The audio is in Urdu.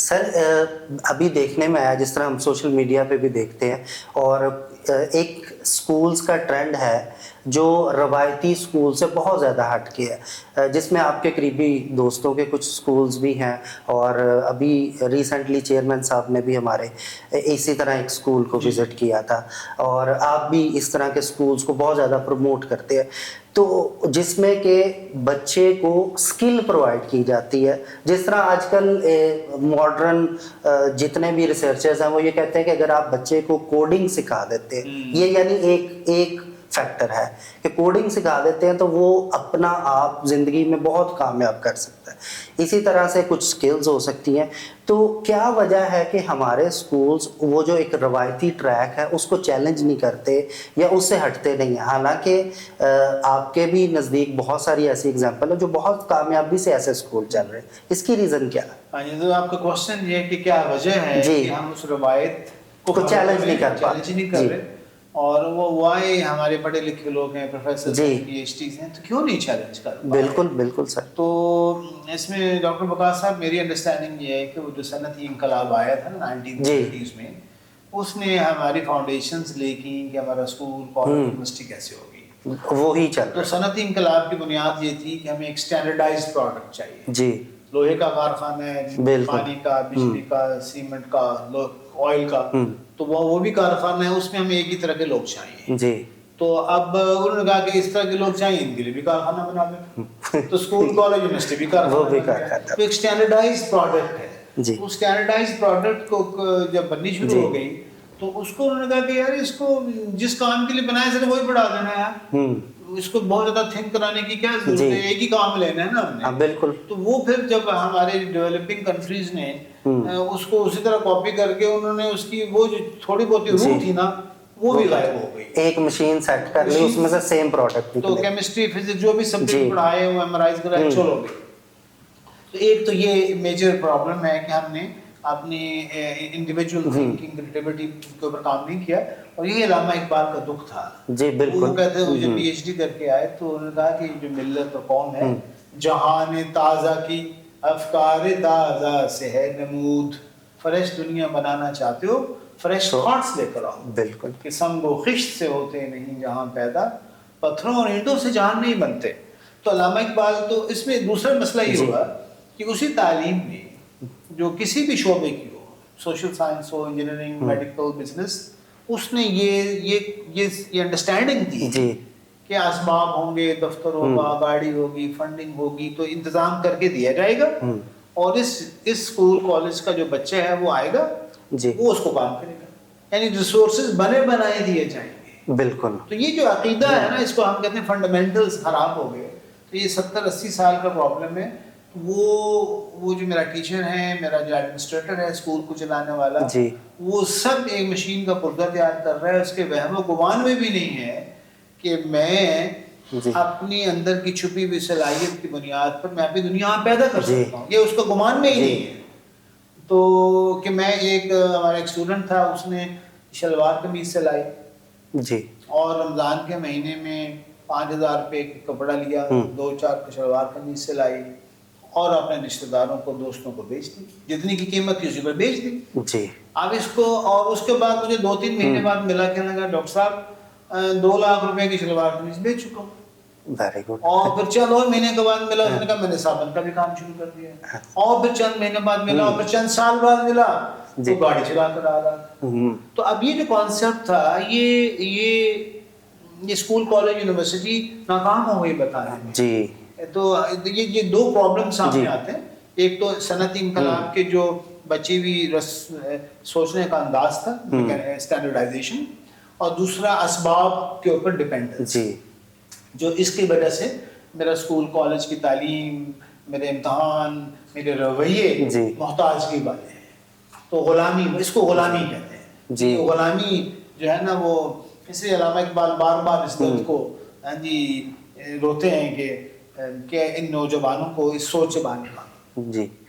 سر ابھی دیکھنے میں آیا، جس طرح ہم سوشل میڈیا پہ بھی دیکھتے ہیں، اور ایک سکولز کا ٹرینڈ ہے جو روایتی سکول سے بہت زیادہ ہٹ کے ہے، جس میں آپ کے قریبی دوستوں کے کچھ سکولز بھی ہیں، اور ابھی ریسنٹلی چیئرمین صاحب نے بھی ہمارے اسی طرح ایک سکول کو وزٹ کیا تھا، اور آپ بھی اس طرح کے سکولز کو بہت زیادہ پروموٹ کرتے ہیں، تو جس میں کہ بچے کو اسکل پرووائڈ کی جاتی ہے. جس طرح آج کل ماڈرن جتنے بھی ریسرچرز ہیں وہ یہ کہتے ہیں کہ اگر آپ بچے کو کوڈنگ سکھا دیتے ہیں، یہ یعنی ایک فیکٹر ہے کہ کوڈنگ سکھا دیتے ہیں تو وہ اپنا آپ زندگی میں بہت کامیاب کر سکتا ہے. اسی طرح سے کچھ سکلز ہو سکتی ہیں. تو کیا وجہ ہے کہ ہمارے سکولز وہ جو ایک روایتی ٹریک ہے اس کو چیلنج نہیں کرتے یا اس سے ہٹتے نہیں ہیں؟ حالانکہ آپ کے بھی نزدیک بہت ساری ایسی ایگزامپل ہے جو بہت کامیابی سے ایسے سکول چل رہے ہیں. اس کی ریزن کیا ہے؟ ہاں جی، تو آپ کا کوشچن یہ ہے کہ کیا وجہ ہے کہ ہم اس روایت کو چیلنج نہیں کر رہے، اور وہ وائی ہمارے پڑھے لکھے لوگ ہیں، پروفیسر ہیں، پی ایچ ڈیز ہیں، تو کیوں نہیں چیلنج کر پا رہے؟ بالکل بالکل سر. تو اس میں ڈاکٹر وقاص صاحب، میری انڈرسٹینڈنگ یہ ہے کہ وہ جو صنعتی انقلاب آیا تھا نا 1930 میں، اس نے ہماری فاؤنڈیشنز لے کی کہ ہمارا اسکول کالج یونیورسٹی کیسے ہوگی، وہی چل. تو صنعتی انقلاب کی بنیاد یہ تھی کہ ہمیں ایک اسٹینڈرڈائزڈ پروڈکٹ چاہیے. جی، لوہے کا کارخانہ ہے، پانی کا، بجلی کا، سیمنٹ کا، آئل کا، تو وہ بھی کارخانہ ہے، اس میں ہمیں ایک ہی طرح کے لوگ چاہیے. جی. تو اب انہوں نے کہا کہ اس طرح کے لوگ چاہیے، ان کے لیے بھی کارخانہ بنا دیں. تو اسکول کالج یونیورسٹی بھی کارخانہ بن گیا. تو ایک اسٹینڈرڈائزڈ پروڈکٹ ہے. اس اسٹینڈرڈائزڈ پروڈکٹ کو جب بننی شروع ہو گئی تو اس کو انہوں نے کہا کہ یار اس کو جس کام کے لیے بنایا سر وہی بڑھا دینا ہے یار، اس کو بہت زیادہ تھنک کرانے کی کیا ضرورت ہے، ایک ہی کام لینا ہے نا ہم نے. بالکل. تو وہ پھر جب ہمارے ڈیولپنگ کنٹریز نے اس کو اسی طرح کاپی کر کے انہوں نے اس کی وہ جو تھوڑی بہت روح تھی نا وہ بھی غائب ہو گئی. ایک مشین سیٹ کر لی، اس میں سے سیم پروڈکٹ نکلے. تو کیمسٹری فزکس جو بھی سبجیکٹ پڑھائے وہ میمورائز کرائے چلو گے. تو ایک تو یہ میجر پرابلم ہے کہ ہم نے اپنی انڈیویجول تھنکنگ کریٹیوٹی کے اوپر کام نہیں کیا، اور یہ علامہ اقبال کا دکھ تھا. جی بالکل. وہ کہتے ہیں جب پی ایچ ڈی کر کے آئے تو انہوں نے کہا کہ جو ملت اور قوم ہے جہان تازہ کی افکار تازہ سے ہے نمود، فریش دنیا بنانا چاہتے ہو فریش تھاٹس لے کر آؤ. بالکل. کہ سنگ و خشت سے ہوتے نہیں جہاں پیدا، پتھروں اور اینٹوں سے جہان نہیں بنتے. تو علامہ اقبال، تو اس میں دوسرا مسئلہ یہ ہوا کہ اسی تعلیم میں جو کسی بھی شعبے کی ہو، سوشل سائنس ہو، انجینئرنگ، میڈیکل، بزنس، اس نے یہ انڈرسٹینڈنگ دی کہ اسباب ہوں گے، دفتر ہوگا، گاڑی ہوگی، فنڈنگ ہوگی، تو انتظام کر کے دیا جائے گا، اور اس اسکول کالج کا جو بچہ ہے وہ آئے گا، وہ اس کو کام کرے گا. یعنی ریسورسز بنے بنائے دیے جائیں گے. بالکل. تو یہ جو عقیدہ ہے نا، اس کو ہم کہتے ہیں فنڈامنٹلز خراب ہو گئے. تو یہ 70-80 سال کا پرابلم ہے. وہ جو میرا ٹیچر ہے، میرا جو ایڈمنسٹریٹر ہے اسکول کو چلانے والا، وہ سب ایک مشین کا پرزہ تیار کر رہا ہے. اس کے وہم و گمان میں بھی نہیں ہے کہ میں اپنی اندر کی چھپی ہوئی صلاحیت کی بنیاد پر میں اپنی دنیا پیدا کر سکتا ہوں. یہ اس کا گمان میں ہی نہیں ہے. تو کہ میں ہمارا ایک اسٹوڈنٹ تھا، اس نے شلوار قمیض سلائی، اور رمضان کے مہینے میں 5,000 روپے کپڑا لیا، 2-4 شلوار قمیض سلائی، اور اپنے رشتہ داروں کو، دوستوں کو بیچ دی، جتنی کی قیمت تھی اسی پر بیچ دی. اب اس کو، اور اس کے بعد مجھے 2-3 مہینے بعد ملا، کہنے لگا ڈاکٹر صاحب 2 لاکھ روپے کی شلوار قمیض بیچ چکا ہوں. Very good. اور پھر چند اور مہینے کے بعد ملا، اس نے کہا میں نے صابن کا بھی کام شروع کر دیا. اور پھر چند مہینے بعد ملا، اور پھر چند سال بعد ملا تو گاڑی چلا کر آ رہا. تو اب یہ جو کانسیپٹ تھا، یہ اسکول کالج یونیورسٹی ناکام ہو گئی بتانے میں. تو یہ 2 پرابلم سامنے آتے ہیں. ایک تو صنعتی انقلاب کے جو بچی ہوئی سوچنے کا انداز تھا، اسٹینڈرڈائزیشن، اور دوسرا اسباب کے اوپر ڈیپینڈنس، جو اس کی وجہ سے میرا اسکول کالج کی تعلیم، میرے امتحان، میرے رویے محتاجگی والے ہیں. تو غلامی، اس کو غلامی کہتے ہیں. غلامی جو ہے نا، وہ اس لیے علامہ اقبال بار بار اس درد کو روتے ہیں کہ ان نوجوانوں کو اس سوچ سے باہر نکالو.